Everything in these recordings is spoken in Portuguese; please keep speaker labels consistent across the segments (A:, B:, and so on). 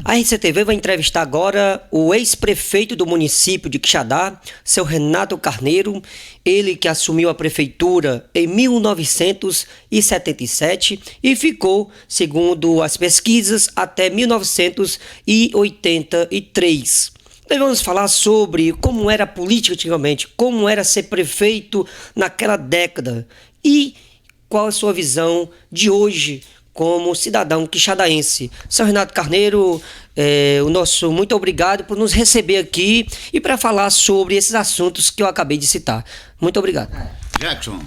A: A RCTV vai entrevistar agora o ex-prefeito do município de Quixadá, seu Renato Carneiro, ele que assumiu a prefeitura em 1977 e ficou, segundo as pesquisas, até 1983. Nós vamos falar sobre como era a política antigamente, como era ser prefeito naquela década e qual a sua visão de hoje como cidadão quixadaense. Seu Renato Carneiro, o nosso muito obrigado por nos receber aqui e para falar sobre esses assuntos que eu acabei de citar. Muito obrigado.
B: Jackson,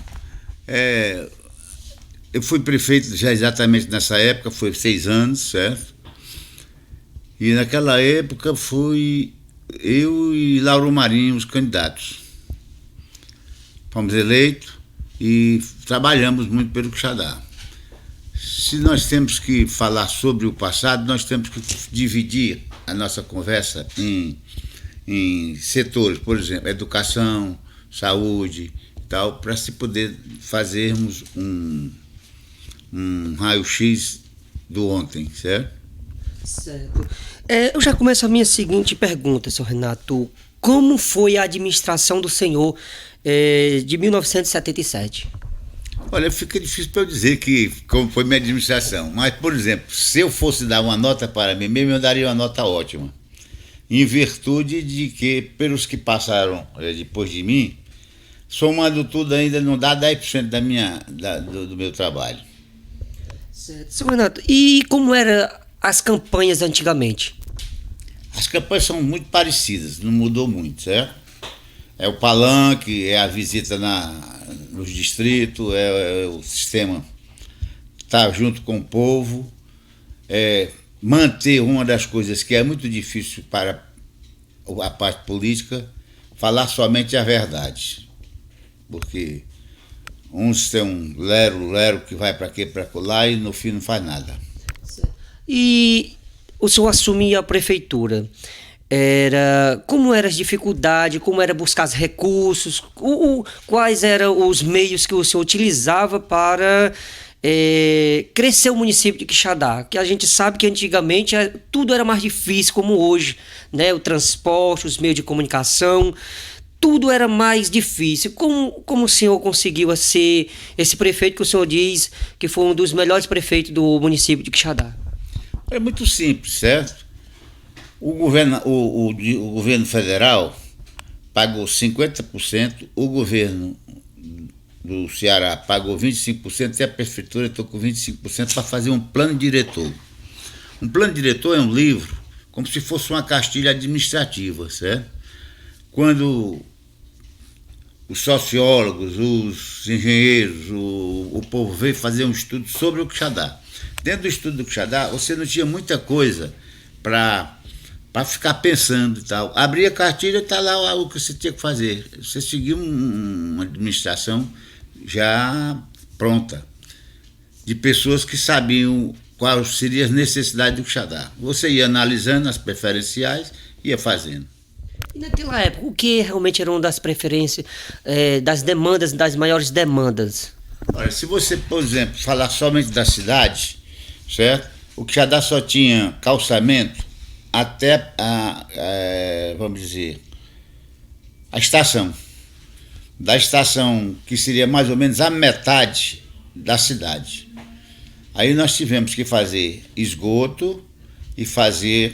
B: eu fui prefeito já exatamente nessa época, foi 6 anos, certo? E naquela época fui eu e Lauro Marinho os candidatos. Fomos eleitos e trabalhamos muito pelo Quixadá. Se nós temos que falar sobre o passado, nós temos que dividir a nossa conversa em setores, por exemplo, educação, saúde e tal, para se poder fazermos um raio-x do ontem, certo?
A: Certo. Eu já começo a minha seguinte pergunta, seu Renato. Como foi a administração do senhor de 1977?
B: Olha, fica difícil para eu dizer como foi minha administração, mas, por exemplo, se eu fosse dar uma nota para mim mesmo, eu daria uma nota ótima, em virtude de que, pelos que passaram depois de mim, somando tudo ainda não dá 10% do meu trabalho.
A: Certo. Seu Renato, e como eram as campanhas antigamente?
B: As campanhas são muito parecidas, não mudou muito, certo? É o palanque, é a visita nos distritos, é o sistema estar junto com o povo, manter uma das coisas que é muito difícil para a parte política, falar somente a verdade. Porque uns têm um lero que vai para aqui, para lá e no fim não faz nada.
A: E o senhor assumia a prefeitura. Como eram as dificuldades, como era buscar os recursos, quais eram os meios que o senhor utilizava para crescer o município de Quixadá? Que a gente sabe que antigamente tudo era mais difícil como hoje, né? O transporte, os meios de comunicação, tudo era mais difícil. Como o senhor conseguiu ser esse prefeito que o senhor diz que foi um dos melhores prefeitos do município de Quixadá?
B: É muito simples, certo? O governo federal pagou 50%, o governo do Ceará pagou 25% e a prefeitura estou com 25% para fazer um plano diretor. Um plano diretor é um livro como se fosse uma cartilha administrativa, certo? Quando os sociólogos, os engenheiros, o povo veio fazer um estudo sobre o Quixadá. Dentro do estudo do Quixadá, você não tinha muita coisa para ficar pensando e tal. Abria a cartilha e está lá o que você tinha que fazer. Você seguia uma administração já pronta, de pessoas que sabiam quais seriam as necessidades do Quixadá. Você ia analisando as preferenciais e ia fazendo.
A: E naquela época, o que realmente era uma das preferências, das demandas, das maiores demandas?
B: Olha, se você, por exemplo, falar somente da cidade, certo? O Quixadá só tinha calçamento até vamos dizer, a estação. Da estação, que seria mais ou menos a metade da cidade. Aí nós tivemos que fazer esgoto e fazer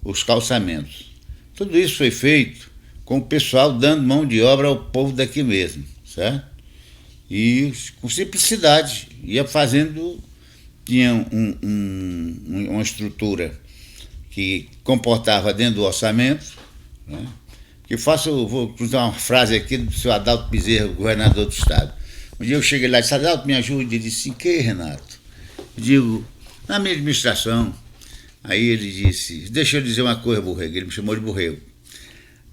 B: os calçamentos. Tudo isso foi feito com o pessoal dando mão de obra ao povo daqui mesmo, certo? E com simplicidade, ia fazendo, tinha uma estrutura que comportava dentro do orçamento, né? Vou usar uma frase aqui do seu Adalto Bezerra, governador do estado. Um dia eu cheguei lá e disse: Adalto, me ajude. Ele disse: em que, Renato? Eu digo: na minha administração. Aí ele disse: deixa eu dizer uma coisa, Borrego. Ele me chamou de Borrego.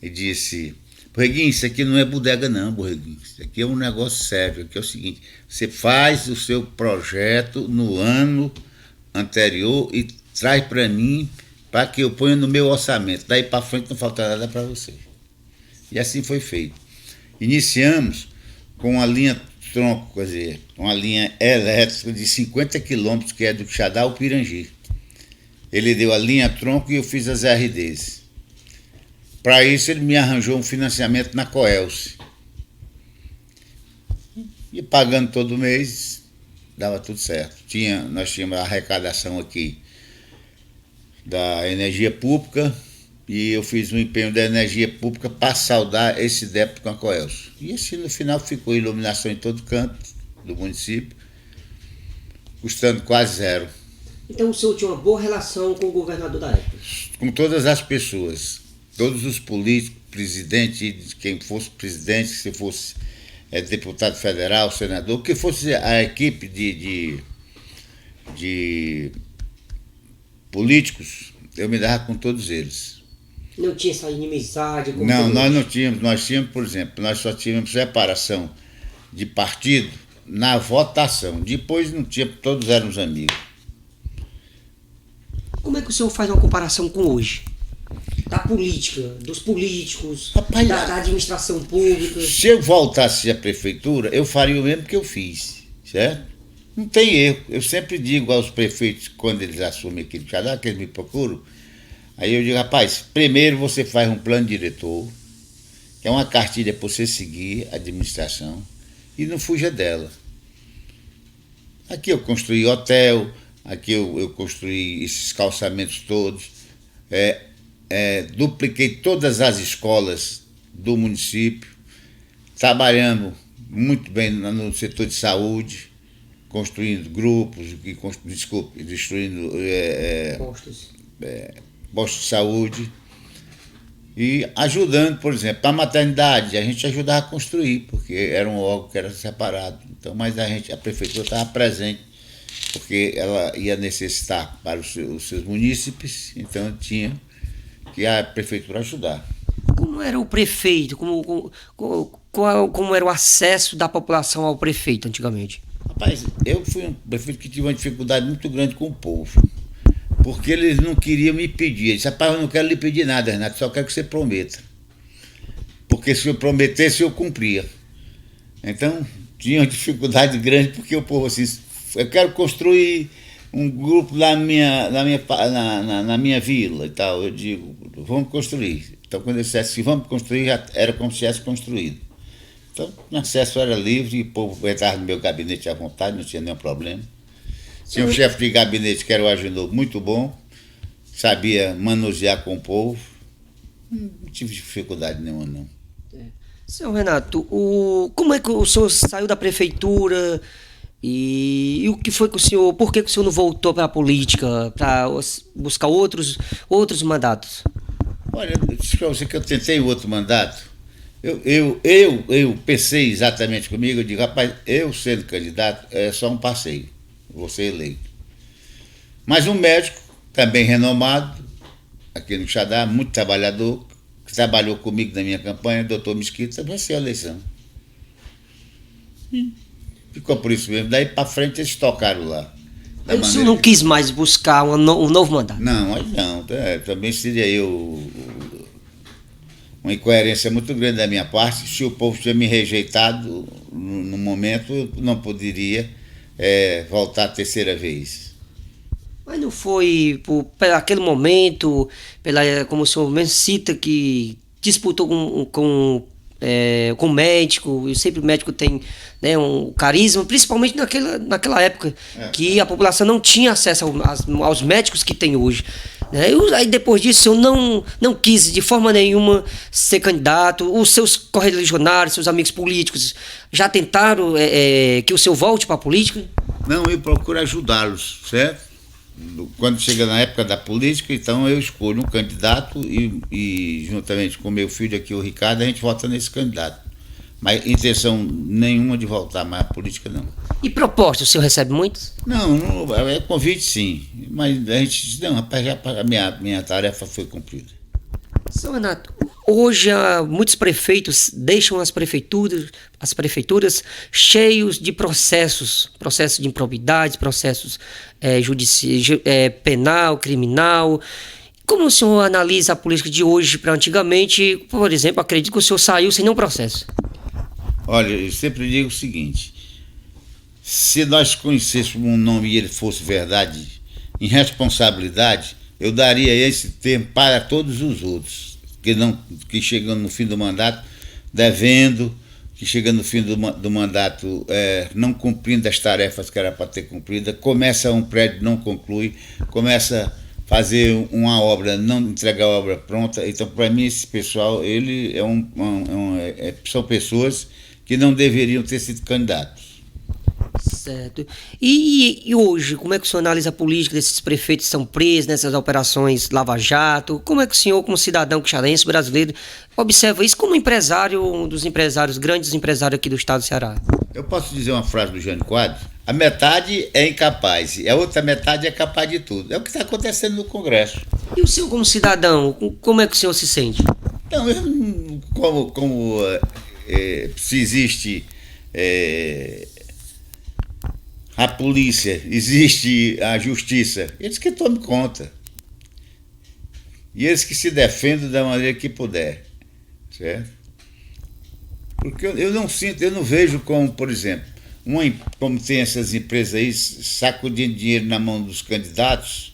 B: Ele disse: Borreguinho, isso aqui não é bodega não, Borreguinho. Isso aqui é um negócio sério. Aqui é o seguinte: você faz o seu projeto no ano anterior e traz para mim, para que eu ponha no meu orçamento. Daí para frente não falta nada para você. E assim foi feito. Iniciamos com uma linha tronco, quer dizer, uma linha elétrica de 50 quilômetros, que é do Quixadá ao Pirangi. Ele deu a linha-tronco e eu fiz as RDs. Para isso, ele me arranjou um financiamento na Coelce. E pagando todo mês, dava tudo certo. Nós tínhamos a arrecadação aqui da energia pública e eu fiz um empenho da energia pública para saldar esse débito com a Coelce. E assim, no final, ficou iluminação em todo canto do município, custando quase zero.
A: Então o senhor tinha uma boa relação com o governador da época?
B: Com todas as pessoas, todos os políticos, presidente, quem fosse presidente, se fosse deputado federal, senador, que fosse a equipe de políticos, eu me dava com todos eles.
A: Não tinha essa inimizade?
B: Não, nós não tínhamos. Nós tínhamos, por exemplo, nós só tínhamos separação de partido na votação. Depois não tinha, todos éramos amigos.
A: Como é que o senhor faz uma comparação com hoje? Da política, dos políticos,
B: Rapaz,
A: da administração pública?
B: Se eu voltasse à prefeitura, eu faria o mesmo que eu fiz, certo? Não tem erro. Eu sempre digo aos prefeitos, quando eles assumem aqui de Xadá, que eles me procuram, aí eu digo, rapaz, primeiro você faz um plano diretor, que é uma cartilha para você seguir a administração, e não fuja dela. Aqui eu construí hotel, aqui eu construí esses calçamentos todos, dupliquei todas as escolas do município, trabalhando muito bem no setor de saúde, construindo grupos, destruindo postos de saúde e ajudando, por exemplo, a maternidade, a gente ajudava a construir, porque era um órgão que era separado. Então, mas a prefeitura estava presente, porque ela ia necessitar para os seus munícipes, então tinha que a prefeitura ajudar.
A: Como era o prefeito? Como era o acesso da população ao prefeito antigamente?
B: Rapaz, eu fui um prefeito que tive uma dificuldade muito grande com o povo, porque eles não queriam me pedir. Eles disseram, rapaz, eu não quero lhe pedir nada, Renato, só quero que você prometa. Porque se eu prometesse, eu cumpria. Então, tinha uma dificuldade grande, porque o povo assim, eu quero construir um grupo na minha vila e tal. Eu digo, vamos construir. Então, quando eu dissesse que vamos construir, já era como se tivesse construído. Então, o acesso era livre e o povo entrava no meu gabinete à vontade, não tinha nenhum problema. Tinha um chefe de gabinete que era o Agenor, muito bom, sabia manusear com o povo. Não tive dificuldade nenhuma, não.
A: Senhor Renato, como é que o senhor saiu da prefeitura e o que foi que o senhor, por que o senhor não voltou para a política, para buscar outros mandatos?
B: Olha, eu disse para você que eu tentei o outro mandato. Eu pensei exatamente comigo, eu digo, rapaz, eu sendo candidato é só um passeio, vou ser eleito. Mas um médico, também renomado, aqui no Xadá, muito trabalhador, que trabalhou comigo na minha campanha, doutor Mesquita, venceu a eleição. Ficou por isso mesmo. Daí para frente eles tocaram lá.
A: O senhor não quis mais buscar um novo mandato?
B: Não, aí não. Também seria uma incoerência muito grande da minha parte. Se o povo tinha me rejeitado no momento, eu não poderia voltar a terceira vez.
A: Mas não foi por aquele momento, como o senhor mesmo cita, que disputou com o médico, e sempre o médico tem, né, um carisma, principalmente naquela época, que a população não tinha acesso aos médicos que tem hoje. Né? Aí depois disso eu não quis de forma nenhuma ser candidato. Os seus correligionários, seus amigos políticos já tentaram que o senhor volte para a política?
B: Não, eu procuro ajudá-los, certo? Quando chega na época da política, então eu escolho um candidato e juntamente com meu filho aqui, o Ricardo, a gente vota nesse candidato. Mas intenção nenhuma de voltar mais à política, não.
A: E propostas, o senhor recebe muitos?
B: Não, convite sim, mas a gente diz, não, rapaz, já a minha tarefa foi cumprida.
A: Senhor Renato, hoje muitos prefeitos deixam as prefeituras cheios de processos de improbidade, processos penal, criminal. Como o senhor analisa a política de hoje para antigamente? Por exemplo, acredito que o senhor saiu sem nenhum processo.
B: Olha, eu sempre digo o seguinte, se nós conhecêssemos um nome e ele fosse verdade, em responsabilidade, eu daria esse termo para todos os outros que chegam no fim do mandato devendo, que chega no fim do mandato não cumprindo as tarefas que era para ter cumprida, começa um prédio, não conclui, começa a fazer uma obra, não entregar a obra pronta. Então, para mim, esse pessoal, ele são pessoas que não deveriam ter sido candidatos.
A: Certo. E hoje, como é que o senhor analisa a política desses prefeitos que são presos nessas operações Lava Jato? Como é que o senhor, como cidadão quixadense brasileiro, observa isso como empresário, um dos empresários, grandes empresários aqui do estado do Ceará?
B: Eu posso dizer uma frase do Jânio Quadros? A metade é incapaz e a outra metade é capaz de tudo. É o que está acontecendo no Congresso.
A: E o senhor, como cidadão, como é que o senhor se sente?
B: Não, se existe a polícia, existe a justiça, eles que tomem conta. E eles que se defendam da maneira que puder, certo? Porque eu não vejo como, por exemplo, como tem essas empresas aí sacudindo dinheiro na mão dos candidatos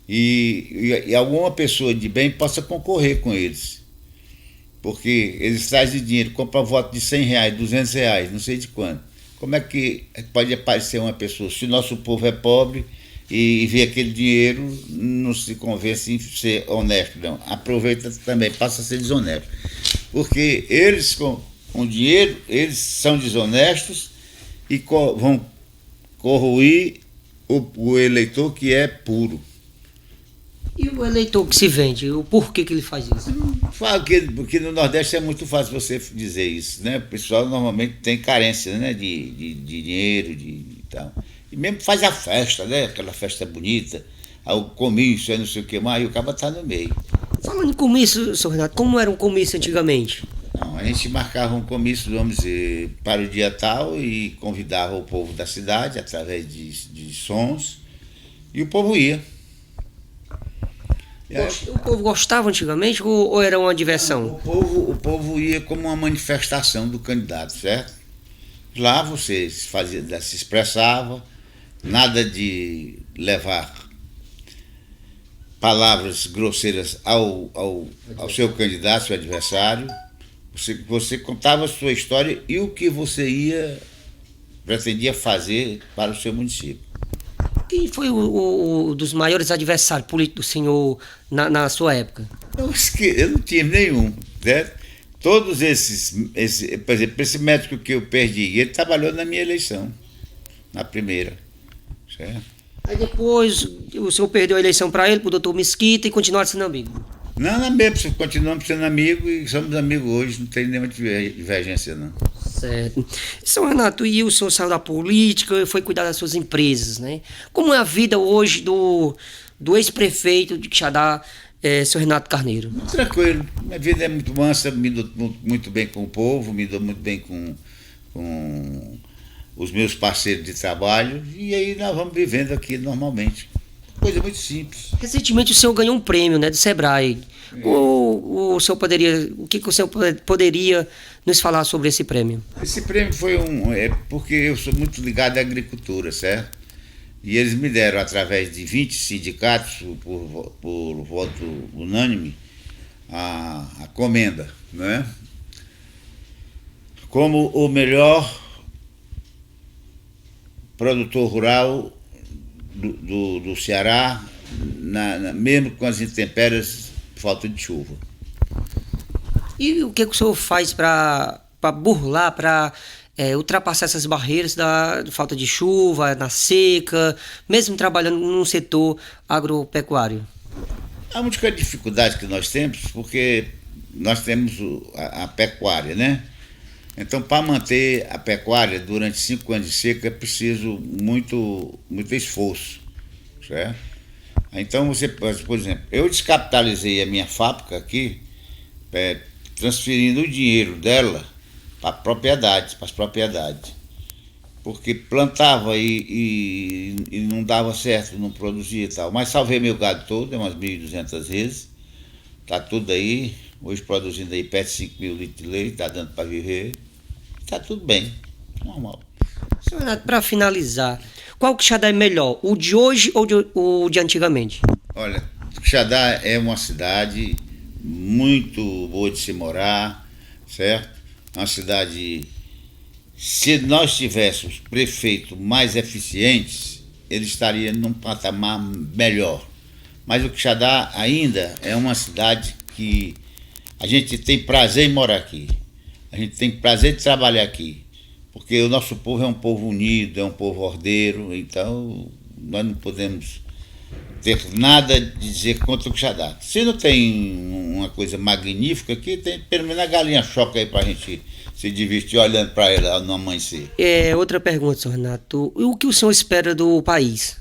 B: e alguma pessoa de bem possa concorrer com eles. Porque eles trazem dinheiro, compram voto de R$100, R$200, não sei de quanto. Como é que pode aparecer uma pessoa, se o nosso povo é pobre e vê aquele dinheiro, não se convence em ser honesto, não. Aproveita também, passa a ser desonesto. Porque eles, com dinheiro, eles são desonestos e vão corroer o eleitor que é puro.
A: E o eleitor que se vende, o porquê que ele faz isso?
B: Falo porque no Nordeste é muito fácil você dizer isso, né? O pessoal normalmente tem carência, né? de dinheiro, de tal. E mesmo faz a festa, né? Aquela festa bonita, o comício, não sei o que mais, e o cara tá no meio.
A: Falando em comício, senhor Renato, como era um comício antigamente?
B: Não, a gente marcava um comício, vamos dizer, para o dia tal e convidava o povo da cidade através de sons e o povo ia.
A: O povo gostava antigamente ou era uma diversão?
B: O povo ia como uma manifestação do candidato, certo? Lá você se expressava, nada de levar palavras grosseiras ao seu candidato, seu adversário. Você contava a sua história e o que você pretendia fazer para o seu município.
A: Quem foi o dos maiores adversários políticos do senhor na sua época?
B: Eu não tinha nenhum, certo? Todos por exemplo, esse médico que eu perdi, ele trabalhou na minha eleição, na primeira, certo?
A: Aí depois o senhor perdeu a eleição para ele, para o doutor Mesquita, e continuaram sendo amigo?
B: Não, mesmo, continuamos sendo amigos e somos amigos hoje, não tem nenhuma divergência, não.
A: Certo. São Renato, e o senhor saiu da política e foi cuidar das suas empresas, né? Como é a vida hoje do ex-prefeito de Quixadá, seu Renato Carneiro?
B: Muito tranquilo, minha vida é muito mansa, me dou muito bem com o povo, me dou muito bem com os meus parceiros de trabalho e aí nós vamos vivendo aqui normalmente. Coisa muito simples.
A: Recentemente o senhor ganhou um prêmio, né, do Sebrae. O senhor o que o senhor poderia nos falar sobre esse prêmio?
B: Esse prêmio foi porque eu sou muito ligado à agricultura, certo? E eles me deram, através de 20 sindicatos, por voto unânime, a comenda, né? Como o melhor produtor rural do Ceará, mesmo com as intempéries, falta de chuva.
A: E o que o senhor faz para burlar, para ultrapassar essas barreiras da falta de chuva, na seca, mesmo trabalhando num setor agropecuário?
B: A única dificuldade que nós temos, porque nós temos a pecuária, né? Então, para manter a pecuária durante 5 anos de seca, é preciso muito esforço, certo? Então, por exemplo, eu descapitalizei a minha fábrica aqui, transferindo o dinheiro dela para as propriedades. Porque plantava e não dava certo, não produzia e tal. Mas salvei meu gado todo, umas 1.200 vezes. Está tudo aí, hoje produzindo aí perto de 5.000 litros de leite, está dando para viver. Está tudo bem, normal.
A: Senhor Renato, para finalizar, qual Quixadá é melhor, o de hoje ou o de antigamente?
B: Olha, Quixadá é uma cidade muito boa de se morar, certo? Uma cidade, se nós tivéssemos prefeitos mais eficientes, ele estaria num patamar melhor. Mas o Quixadá ainda é uma cidade que a gente tem prazer em morar aqui. A gente tem prazer de trabalhar aqui. Porque o nosso povo é um povo unido, é um povo ordeiro, então nós não podemos ter nada a dizer contra o Quixadá. Se não tem uma coisa magnífica aqui, tem pelo menos a galinha choca aí pra gente se divertir olhando para ela no amanhecer.
A: Outra pergunta, senhor Renato. O que o senhor espera do país?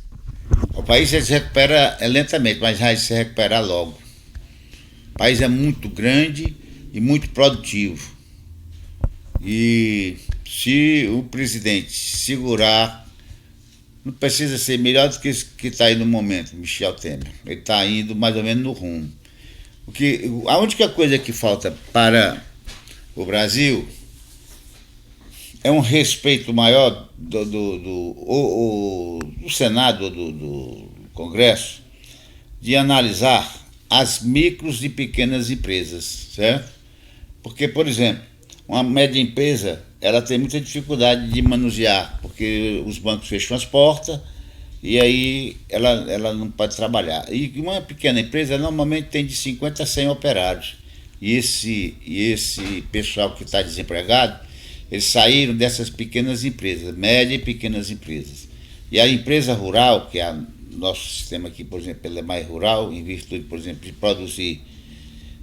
B: O país se recupera lentamente, mas vai se recuperar logo. O país é muito grande e muito produtivo. E se o presidente segurar, não precisa ser melhor do que está aí no momento, Michel Temer. Ele está indo mais ou menos no rumo. A única coisa que falta para o Brasil é um respeito maior do Senado, do Congresso, de analisar as micros e pequenas empresas, certo? Porque, por exemplo, uma média empresa, ela tem muita dificuldade de manusear, porque os bancos fecham as portas e aí ela não pode trabalhar. E uma pequena empresa normalmente tem de 50 a 100 operários. E esse pessoal que está desempregado, eles saíram dessas pequenas empresas, médias e pequenas empresas. E a empresa rural, que é nosso sistema aqui, por exemplo, ele é mais rural, em virtude, por exemplo, de produzir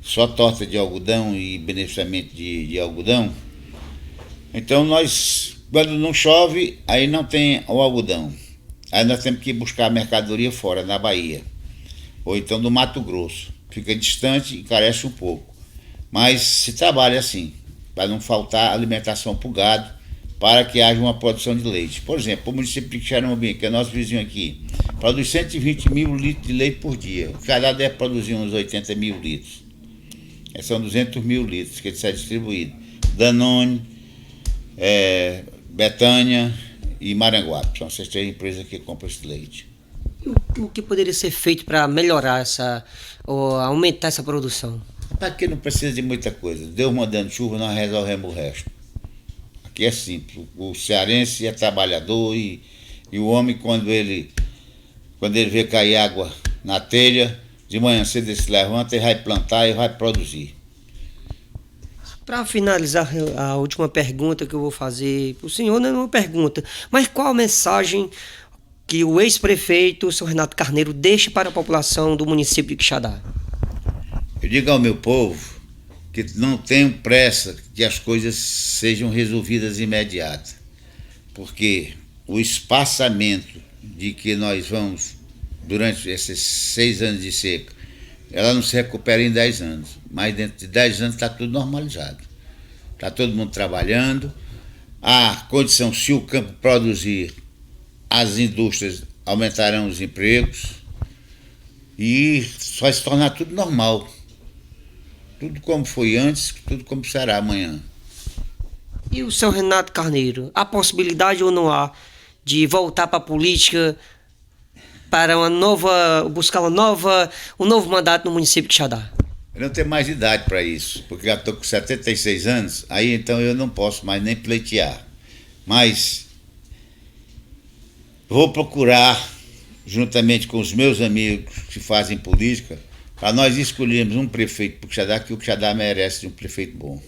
B: só torta de algodão e beneficiamento de algodão. Então nós, quando não chove, aí não tem o algodão. Aí nós temos que buscar a mercadoria fora, na Bahia. Ou então no Mato Grosso. Fica distante e carece um pouco. Mas se trabalha assim, para não faltar alimentação para o gado, para que haja uma produção de leite. Por exemplo, o município de Quixaramubim, que é nosso vizinho aqui, produz 120 mil litros de leite por dia. O Quixadá deve produzir uns 80 mil litros. São 200 mil litros que ele sai distribuído. Danone, Betânia e Maranguape. São essas três empresas que compram esse leite.
A: O que poderia ser feito para melhorar ou aumentar essa produção?
B: Aqui não precisa de muita coisa. Deus mandando chuva, nós resolvemos o resto. Aqui é simples. O cearense é trabalhador e o homem, quando ele vê cair água na telha, de manhã cedo ele se levanta e vai plantar e vai produzir.
A: Para finalizar, a última pergunta que eu vou fazer para o senhor, não é uma pergunta, mas qual a mensagem que o ex-prefeito, o senhor Renato Carneiro, deixa para a população do município de Quixadá?
B: Eu digo ao meu povo que não tenham pressa que as coisas sejam resolvidas imediatas, porque o espaçamento de que nós vamos, durante esses 6 anos de seca, ela não se recupera em 10 anos, mas dentro de 10 anos está tudo normalizado. Está todo mundo trabalhando, a condição, se o campo produzir, as indústrias aumentarão os empregos e vai se tornar tudo normal. Tudo como foi antes, tudo como será amanhã.
A: E o senhor Renato Carneiro, há possibilidade ou não há de voltar para a política para buscar um novo mandato no município de Quixadá?
B: Eu não tenho mais idade para isso, porque já estou com 76 anos, aí então eu não posso mais nem pleitear. Mas vou procurar, juntamente com os meus amigos que fazem política, para nós escolhermos um prefeito para o Quixadá, que o Quixadá merece de um prefeito bom.